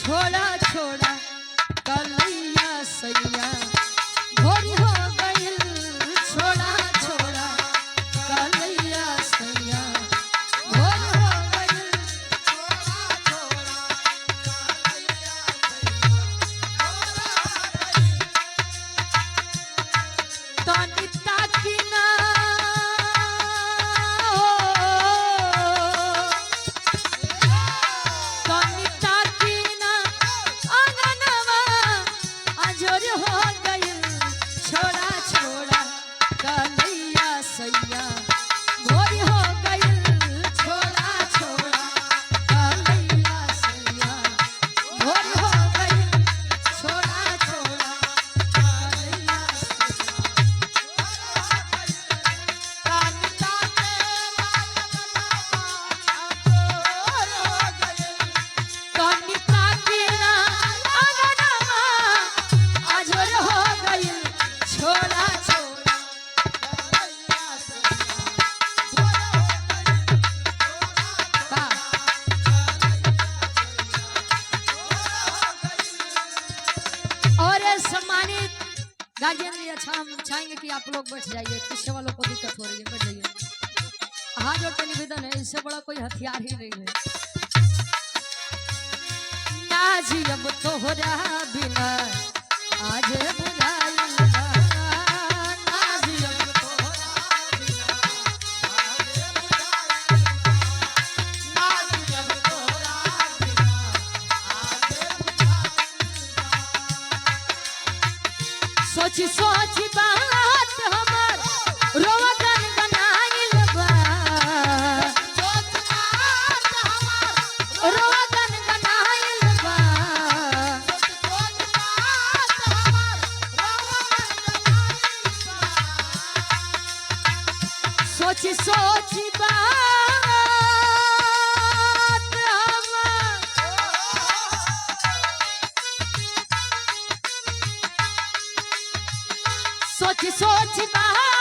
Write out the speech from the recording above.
छोड़ा छोड़ा कलैया सैया भोर हो गइल छोड़ा छोड़ा कलैया सैया भोर हो गइल तनी ताकी ना गार्जियन भी अच्छा हम चाहेंगे कि आप लोग बैठ जाइए, पीछे वालों को दिक्कत हो रही है, बैठ जाइए। हाथ जोड़ के निवेदन है, इससे बड़ा कोई हथियार ही नहीं है। नाजी अब तोहरा बिना आज बुझाइल बा, नाजी अब तोहरा बिना आज बुझाइल बा, नाजी अब तोहरा बिना आज सोची सोची बात हमर रोवा गनगनाइल बा, सोची बात हमर रोवा गनगनाइल बा, सोची बात हमर रोवा गनगनाइल बा, सोची सोची बात सोच सोच बात